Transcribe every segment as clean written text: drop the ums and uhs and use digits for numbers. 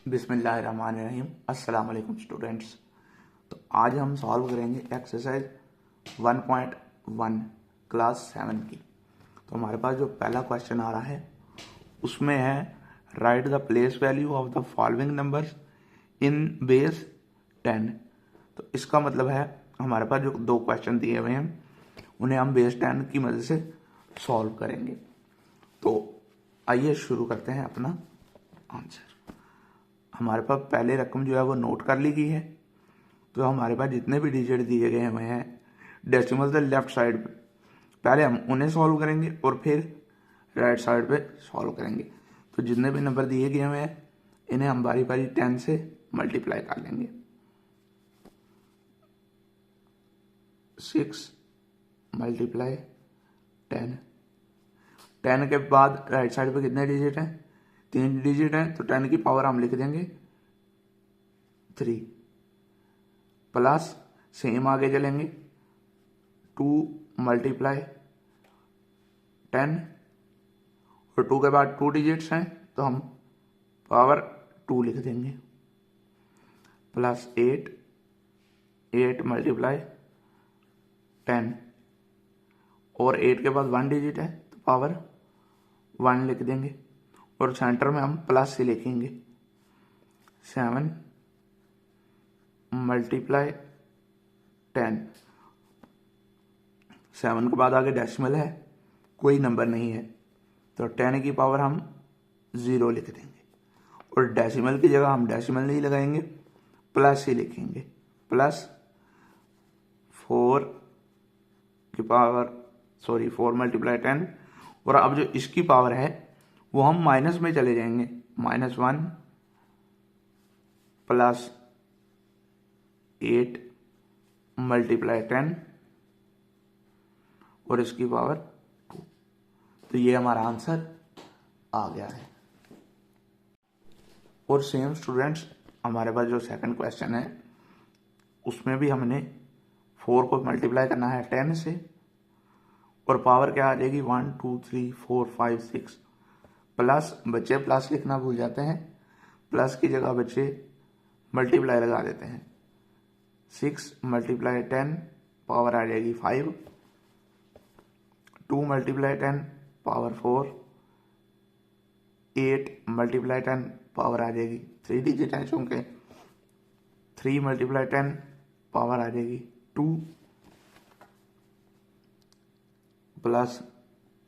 बिस्मिल्लाहिर्रहमानिर्रहीम। अस्सलाम वालेकुम स्टूडेंट्स। तो आज हम सॉल्व करेंगे एक्सरसाइज 1.1 क्लास 7 की। तो हमारे पास जो पहला क्वेश्चन आ रहा है उसमें है right the place value of the following numbers in base 10। तो इसका मतलब है हमारे पास जो दो क्वेश्चन दिए हुए हैं उन्हें हम बेस 10 की मदद से सॉल्व करेंगे। तो आइए शुरू करते हैं अपना आंसर। हमारे पास पहले रकम जो है वो नोट कर ली गई है। तो हमारे पास जितने भी डिजिट दिए गए हुए हैं डेसिमल द लेफ्ट साइड पे, पहले हम उन्हें सॉल्व करेंगे और फिर राइट साइड पे सॉल्व करेंगे। तो जितने भी नंबर दिए गए हुए हैं इन्हें हम बारी बारी 10 से मल्टीप्लाई कर लेंगे। 6 मल्टीप्लाई 10 के बाद राइट साइड पे कितने डिजिट हैं? 3 डिजिट हैं, तो 10 की पावर हम लिख देंगे 3 प्लस सेम आगे चलेंगे 2 मल्टीप्लाई 10 और 2 के बाद 2 डिजिट्स हैं तो हम पावर 2 लिख देंगे प्लस 8 मल्टीप्लाई 10 और 8 के बाद 1 डिजिट है तो पावर 1 लिख देंगे और सेंटर में हम प्लस से लिखेंगे 7 मल्टीप्लाई 10। 7 के बाद आगे डेसिमल है, कोई नंबर नहीं है, तो 10 की पावर हम 0 लिख देंगे और डेसिमल की जगह हम डेसिमल नहीं लगाएंगे, प्लस ही लिखेंगे प्लस 4 मल्टीप्लाई 10। और अब जो इसकी पावर है वो हम माइनस में चले जाएंगे, -1 प्लस 8 मल्टीप्लाई 10 और इसकी पावर 2। तो ये हमारा आंसर आ गया है। और सेम स्टूडेंट्स हमारे पास जो सेकंड क्वेश्चन है उसमें भी हमने 4 को मल्टीप्लाई करना है 10 से और पावर क्या आ जाएगी 1 2 3 4 5 6 प्लस, बच्चे प्लस लिखना भूल जाते हैं, प्लस की जगह बच्चे मल्टीप्लाई लगा देते हैं। 6 मल्टीप्लाई 10 पावर आ जाएगी 5, 2 मल्टीप्लाई 10 पावर 4, 8 मल्टीप्लाई 10 पावर आ जाएगी 3 डिजिट है चूंकि 3 मल्टीप्लाई 10 पावर आ जाएगी 2 प्लस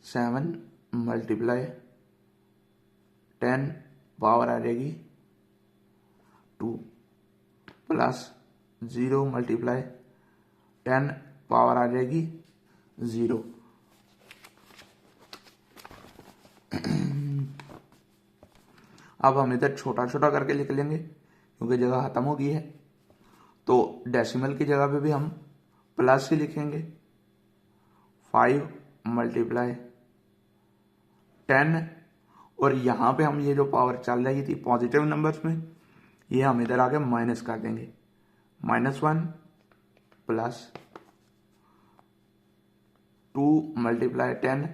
7 मल्टीप्लाई 10 पावर आ जाएगी 2 प्लस 0 मल्टीप्लाई 10 पावर आ जाएगी 0। अब हम इधर छोटा छोटा करके लिख लेंगे क्योंकि जगह खत्म हो गई है। तो डेसिमल की जगह पे भी हम प्लस ही लिखेंगे 5 मल्टीप्लाई 10 और यहाँ पे हम ये जो पावर चल रही थी पॉजिटिव नंबर्स में ये हम इधर आके माइनस कर देंगे, -1 प्लस 2 मल्टीप्लाई 10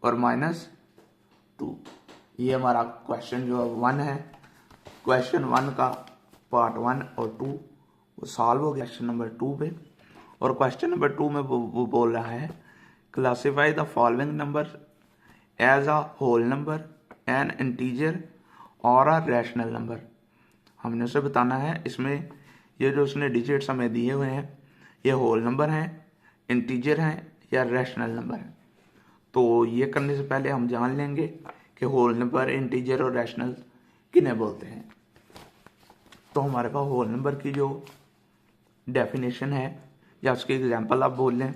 और -2। ये हमारा क्वेश्चन जो 1 है, क्वेश्चन 1 का पार्ट 1 और 2 वो सॉल्व हो गया क्वेश्चन नंबर 2 पे। और क्वेश्चन नंबर 2 में वो बोल रहा है classify the following number as a whole number, an integer और अ रैशनल नंबर। हमने उसे बताना है इसमें ये जो उसने डिजिट्स हमें दिए हुए हैं ये होल नंबर हैं, इंटीजर हैं या रैशनल नंबर हैं। तो ये करने से पहले हम जान लेंगे कि होल नंबर, इंटीजर और रैशनल किन्हें बोलते हैं। तो हमारे पास होल नंबर की जो डेफिनेशन है या उसकी एग्जांपल आप बोल लें,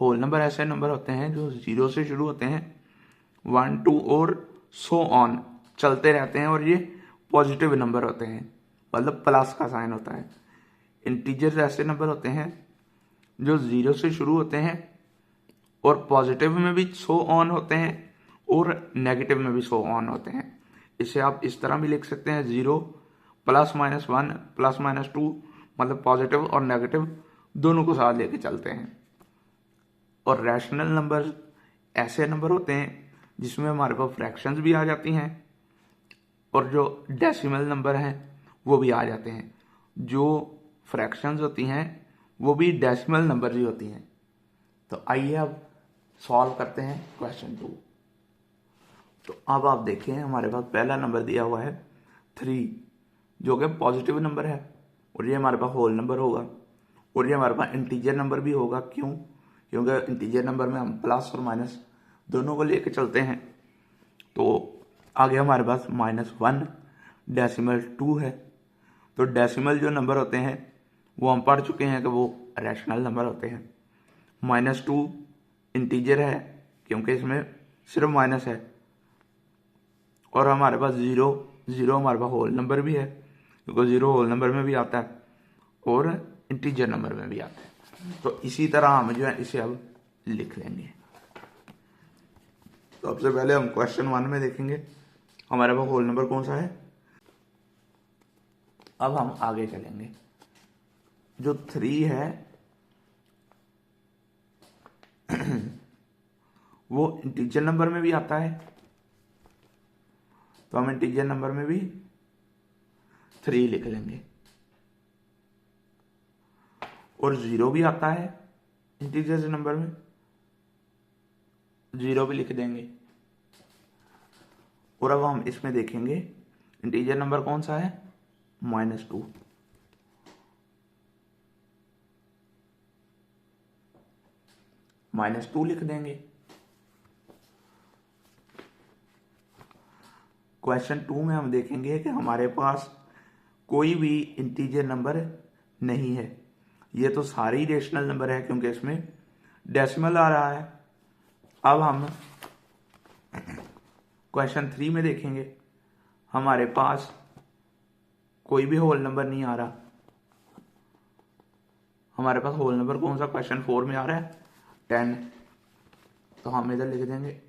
होल नंबर ऐसे नंबर होते हैं जो 0 से शुरू होते हैं, 1 2 और सो ऑन चलते रहते हैं और ये पॉजिटिव नंबर होते हैं, मतलब प्लस का साइन होता है। इंटीजर ऐसे नंबर होते हैं जो 0 से शुरू होते हैं और पॉजिटिव में भी सो ऑन होते हैं और नेगेटिव में भी सो ऑन होते हैं। इसे आप इस तरह भी लिख सकते हैं 0 +-1 +-2, मतलब पॉजिटिव और नेगेटिव दोनों को साथ लेके चलते हैं। और रैशनल नंबर ऐसे नंबर होते हैं जिसमें हमारे पास फ्रैक्शंस भी आ जाती हैं और जो डेसिमल नंबर हैं वो भी आ जाते हैं। जो फ्रैक्शंस होती हैं वो भी डेसिमल नंबर ही होती हैं। तो आइए अब सॉल्व करते हैं क्वेश्चन 2। तो अब आप देखें हमारे पास पहला नंबर दिया हुआ है 3, जो कि पॉजिटिव नंबर है, और ये हमारे पास होल नंबर होगा, और ये हमारे पास इंटीजर नंबर भी होगा। क्यों? क्योंकि इंटीजर नंबर में हम प्लस और माइनस दोनों को लेके चलते हैं। तो आगे हमारे पास -1 डेसिमल 2 है। तो डेसिमल जो नंबर होते हैं वो हम पढ़ चुके हैं कि वो रैशनल नंबर होते हैं। -2 इंटीजर है क्योंकि इसमें सिर्फ माइनस है, और हमारे पास 0 हमारे पास होल नंबर भी है, क्योंकि 0 होल नंबर में भी आता है और इंटीजर नंबर में भी आता है। तो इसी तरह हम जो है इसे अब लिख लेंगे। तो सबसे पहले हम क्वेश्चन 1 में देखेंगे हमारे पास होल नंबर कौन सा है। अब हम आगे चलेंगे। जो 3 है वो इंटीजर नंबर में भी आता है, तो हम इंटीजर नंबर में भी 3 लिख लेंगे। और 0 भी आता है इंटीजर नंबर में, 0 भी लिख देंगे। और अब हम इसमें देखेंगे इंटीजर नंबर कौन सा है, -2। -2 लिख देंगे। क्वेश्चन 2 में हम देखेंगे कि हमारे पास कोई भी इंटीजर नंबर नहीं है। ये तो सारे ही रेशनल नंबर है क्योंकि इसमें डेसिमल आ रहा है। अब हम क्वेश्चन 3 में देखेंगे हमारे पास कोई भी होल नंबर नहीं आ रहा। हमारे पास होल नंबर कौन सा क्वेश्चन 4 में आ रहा है, 10। तो हम इधर लिख देंगे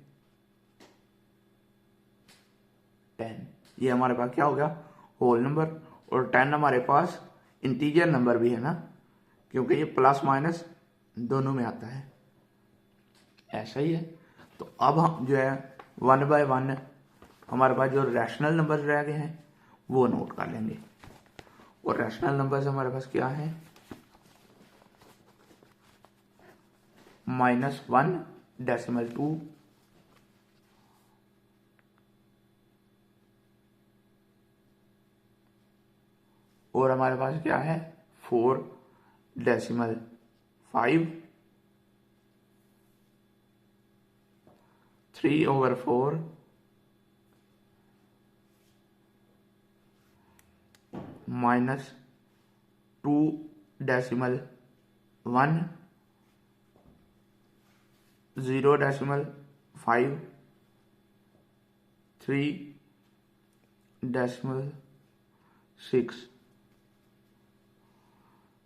10। ये हमारे पास क्या हो गया, होल नंबर। और 10 हमारे पास इंटीजर नंबर भी है ना, क्योंकि ये प्लस माइनस दोनों में आता है। ऐसा ही है। तो अब हम जो है 1 बाय 1 हमारे पास जो रैशनल नंबर रह गए हैं वो नोट कर लेंगे। और रैशनल नंबर हमारे पास क्या है, -1 डेसिमल 2, और हमारे पास क्या है 4 डेसिमल 5, 3/4, -2 डेसिमल 1, 0.5, 3.6,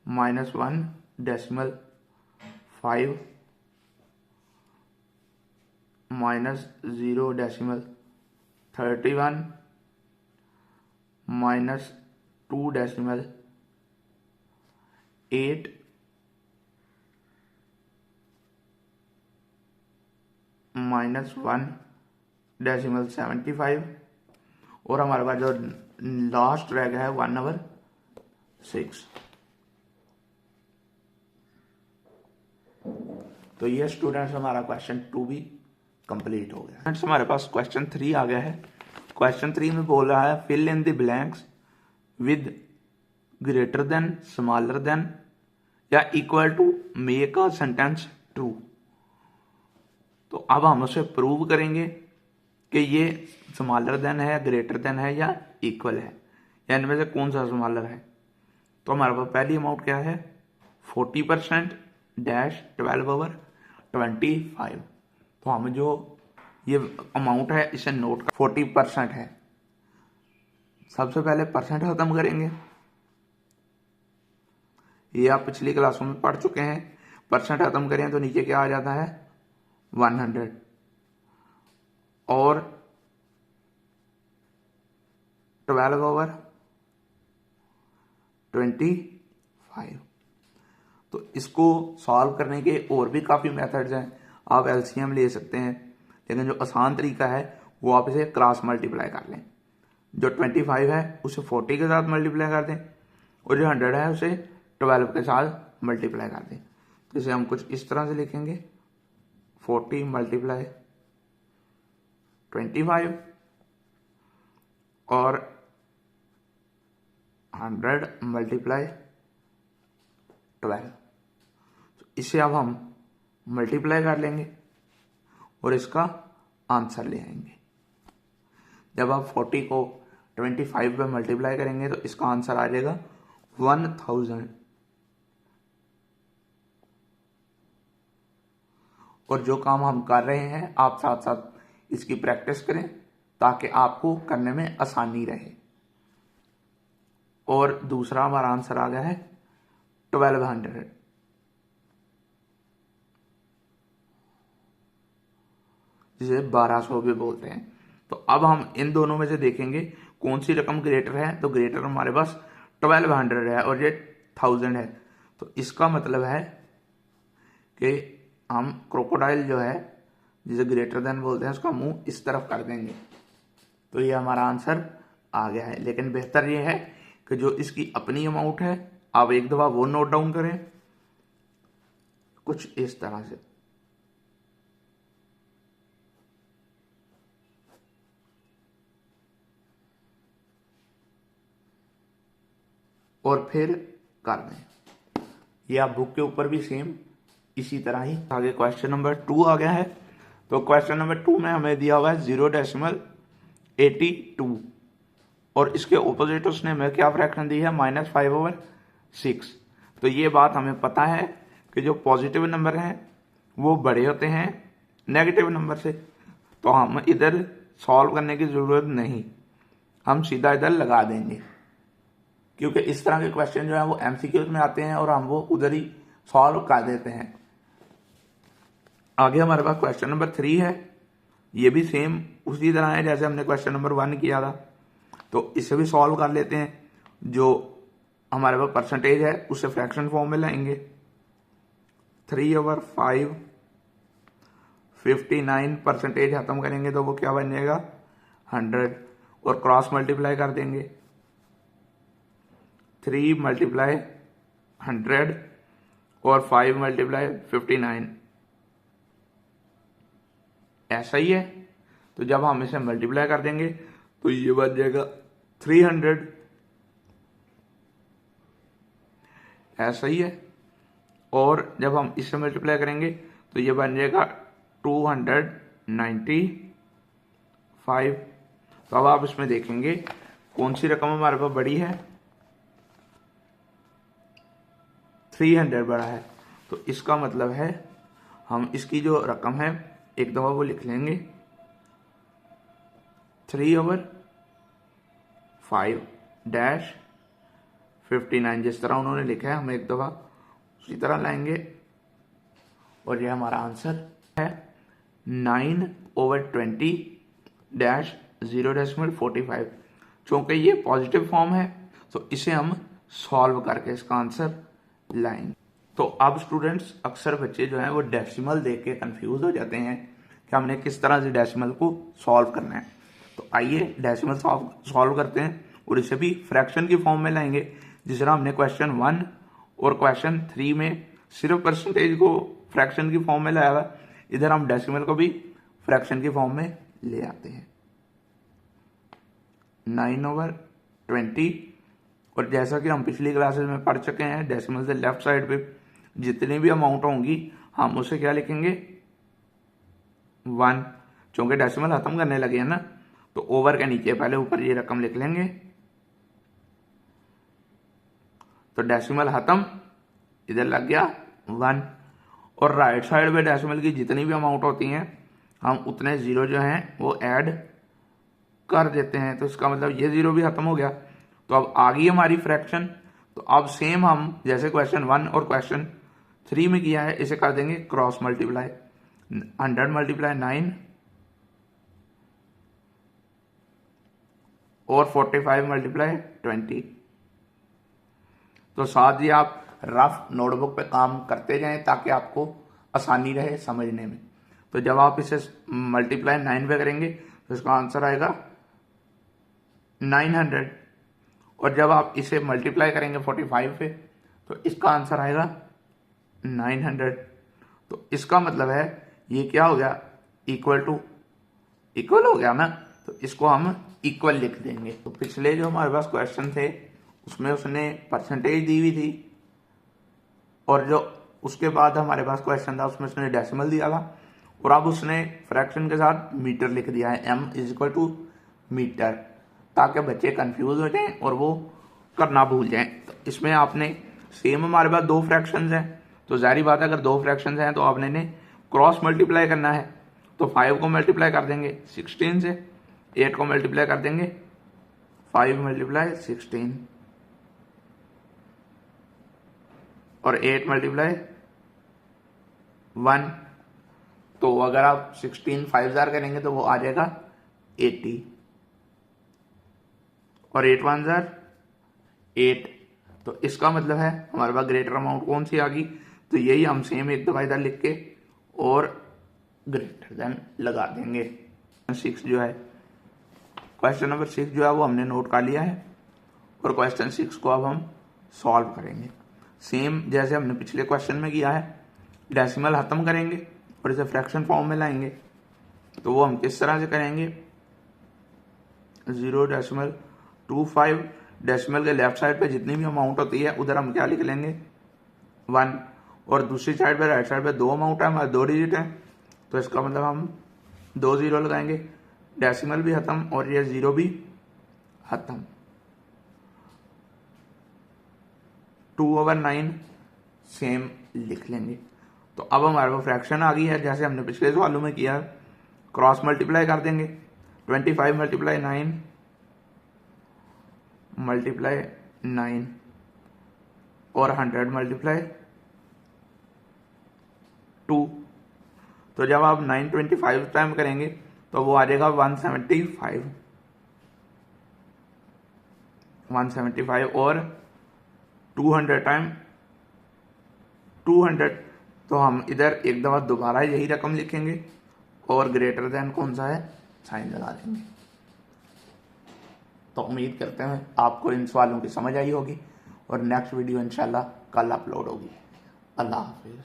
-1.5, -0.31, -2.8, -1.75, और हमारे पास जो लास्ट रह गया है 1/6। तो ये स्टूडेंट्स हमारा क्वेश्चन 2 भी कंप्लीट हो गया। फ्रेंड्स हमारे पास क्वेश्चन 3 आ गया है। क्वेश्चन 3 में बोल रहा है fill in the blanks with greater than, smaller than या equal to make a sentence true. तो अब हम उसे प्रूव करेंगे कि ये स्मॉलर देन है, ग्रेटर देन है या इक्वल है, या इनमें से कौन सा स्मॉलर है। तो हमारे पास पहली अमाउंट क्या है, 40% डैश 12/25। तो हम जो ये अमाउंट है इसे नोट कर 40% है। सबसे पहले परसेंट खत्म करेंगे। ये आप पिछली क्लासों में पढ़ चुके हैं। परसेंट खत्म करें तो नीचे क्या आ जाता है 100, और 12/25। तो इसको सॉल्व करने के और भी काफ़ी मेथड्स हैं। आप एलसीएम ले सकते हैं, लेकिन जो आसान तरीका है वो आप इसे क्रॉस मल्टीप्लाई कर लें। जो 25 है उसे 40 के साथ मल्टीप्लाई कर दें और जो 100 है उसे 12 के साथ मल्टीप्लाई कर दें। तो इसे हम कुछ इस तरह से लिखेंगे 40 मल्टीप्लाई 25 और 100 मल्टीप्लाई 12। तो इसे अब हम मल्टीप्लाई कर लेंगे और इसका आंसर ले आएंगे। जब आप 40 को 25 पे मल्टीप्लाई करेंगे तो इसका आंसर आ जाएगा 1000। और जो काम हम कर रहे हैं आप साथ साथ इसकी प्रैक्टिस करें ताकि आपको करने में आसानी रहे। और दूसरा हमारा आंसर आ गया है 1200, जिसे 1200 भी बोलते हैं। तो अब हम इन दोनों में से देखेंगे कौन सी रकम ग्रेटर है। तो ग्रेटर हमारे पास 1200 है और ये 1000 है। तो इसका मतलब है कि हम क्रोकोडाइल जो है जिसे ग्रेटर देन बोलते हैं उसका मुंह इस तरफ कर देंगे। तो ये हमारा आंसर आ गया है। लेकिन बेहतर ये है कि जो इसकी अपनी अमाउंट है आप एक दफा वो नोट डाउन करें कुछ इस तरह से। और फिर कर दें। ये आप बुक के ऊपर भी सेम इसी तरह ही। आगे क्वेश्चन नंबर 2 आ गया है। तो क्वेश्चन नंबर 2 में हमें दिया हुआ है 0.82 और इसके ऑपोजिट उसने हमें क्या फ्रैक्शन दी है -5/6। तो ये बात हमें पता है कि जो पॉजिटिव नंबर हैं वो बड़े होते हैं नेगेटिव नंबर से। तो हम इधर सॉल्व करने की जरूरत नहीं, हम सीधा इधर लगा देंगे क्योंकि इस तरह के क्वेश्चन जो है वो एमसीक्यूज में आते हैं और हम वो उधर ही सॉल्व कर देते हैं। आगे हमारे पास क्वेश्चन नंबर 3 है। ये भी सेम उसी तरह है जैसे हमने क्वेश्चन नंबर 1 किया था। तो इसे भी सॉल्व कर लेते हैं। जो हमारे पास परसेंटेज है उसे फ्रैक्शन फॉर्म में लाएंगे। 3/5 59 परसेंटेज खत्म करेंगे तो वो क्या बन जाएगा 100 और क्रॉस मल्टीप्लाई कर देंगे 3 मल्टीप्लाई 100 और 5 मल्टीप्लाई 59। ऐसा ही है। तो जब हम इसे मल्टीप्लाई कर देंगे तो ये बन जाएगा 300। ऐसा ही है। और जब हम इससे मल्टीप्लाई करेंगे तो ये बन जाएगा 295। तो अब आप इसमें देखेंगे कौन सी रकम हमारे पास बड़ी है 300 बड़ा है। तो इसका मतलब है हम इसकी जो रकम है एक दफा वो लिख लेंगे 3/5-59 जिस तरह उन्होंने लिखा है हम एक दफा उसी तरह लाएंगे और ये हमारा आंसर है 9/20-0.45। चूंकि ये पॉजिटिव फॉर्म है तो इसे हम सॉल्व करके इसका आंसर लाएंगे। तो अब स्टूडेंट्स अक्सर बच्चे जो हैं वो डेसिमल देख के कंफ्यूज हो जाते हैं कि हमने किस तरह से डेसिमल को सॉल्व करना है। तो आइए डेसिमल सॉल्व करते हैं और इसे भी फ्रैक्शन की फॉर्म में लाएंगे जिस तरह हमने क्वेश्चन 1 और क्वेश्चन 3 में सिर्फ परसेंटेज को फ्रैक्शन की फॉर्म में लाया था। इधर हम डेसिमल को भी फ्रैक्शन की फॉर्म में ले आते हैं 9/20। और जैसा कि हम पिछली क्लासेस में पढ़ चुके हैं डेसिमल से लेफ्ट साइड पे जितनी भी अमाउंट होंगी हम उसे क्या लिखेंगे 1। चूंकि डेसिमल खत्म करने लगे हैं ना तो ओवर के नीचे पहले ऊपर ये रकम लिख लेंगे। तो डेसिमल खत्म इधर लग गया 1 और राइट साइड पे डेसिमल की जितनी भी अमाउंट होती हैं हम उतने जीरो जो हैं वो ऐड कर देते हैं। तो इसका मतलब ये जीरो भी खत्म हो गया। तो अब आ गई हमारी फ्रैक्शन। तो अब सेम हम जैसे क्वेश्चन 1 और क्वेश्चन 3 में किया है इसे कर देंगे क्रॉस मल्टीप्लाई 100 मल्टीप्लाई 9 और 45 मल्टीप्लाई 20। तो साथ ही आप रफ नोटबुक पे काम करते जाएं ताकि आपको आसानी रहे समझने में। तो जब आप इसे मल्टीप्लाई 9 पे करेंगे तो इसका आंसर आएगा 900, और जब आप इसे मल्टीप्लाई करेंगे 45 पे तो इसका आंसर आएगा 900। तो इसका मतलब है ये क्या हो गया, इक्वल हो गया ना, तो इसको हम इक्वल लिख देंगे। तो पिछले जो हमारे पास क्वेश्चन थे उसमें उसने परसेंटेज दी हुई थी, और जो उसके बाद हमारे पास क्वेश्चन था उसमें उसने डेसिमल दिया था, और अब उसने फ्रैक्शन के साथ मीटर लिख दिया है, m is equal to metre, ताकि बच्चे कंफ्यूज हो जाएं और वो करना भूल जाएं। तो इसमें आपने सेम हमारे पास दो फ्रैक्शंस हैं, तो जाहिर बात है अगर दो फ्रैक्शंस हैं तो आपने ने क्रॉस मल्टीप्लाई करना है। तो 5 को मल्टीप्लाई कर देंगे 16 से, 8 को मल्टीप्लाई कर देंगे 5 मल्टीप्लाई 16, और 8 मल्टीप्लाई 1। तो अगर आप 16 5 जार करेंगे तो वो आ जाएगा 80, और 8 1 जार 8। तो इसका मतलब है हमारे पास ग्रेटर अमाउंट कौन सी आ गई, तो यही हम सेम एक डिवाइडर लिख के और ग्रेटर देन लगा देंगे। 6 जो है, क्वेश्चन नंबर 6 जो है वो हमने नोट कर लिया है, और क्वेश्चन 6 को अब हम सॉल्व करेंगे सेम जैसे हमने पिछले क्वेश्चन में किया है। डेसिमल खत्म करेंगे और इसे फ्रैक्शन फॉर्म में लाएंगे। तो वो हम किस तरह से करेंगे, 0.25, डेसिमल के लेफ्ट साइड पे जितनी भी अमाउंट होती है उधर हम क्या लिख लेंगे 1, और दूसरी साइड पे राइट साइड पे दो अमाउंट है, हमारे 2 डिजिट है, तो इसका मतलब हम 2 जीरो लगाएंगे, डेसिमल भी खत्म और ये 0 भी खत्म। 2/9 सेम लिख लेंगे। तो अब हमारे पास फ्रैक्शन आ गई है जैसे हमने पिछले सवालों में किया, क्रॉस मल्टीप्लाई कर देंगे, 25 मल्टीप्लाई 9 मल्टीप्लाई 9, और 100 मल्टीप्लाई 2। तो जब आप 925 टाइम करेंगे तो वो आ जाएगा 175, और 200 टाइम 200। तो हम इधर एक दफा दोबारा यही रकम लिखेंगे और ग्रेटर देन कौन सा है साइन लगा देंगे। तो उम्मीद करते हैं आपको इन सवालों की समझ आई होगी, और नेक्स्ट वीडियो इंशाल्लाह कल अपलोड होगी। अल्लाह हाफिज।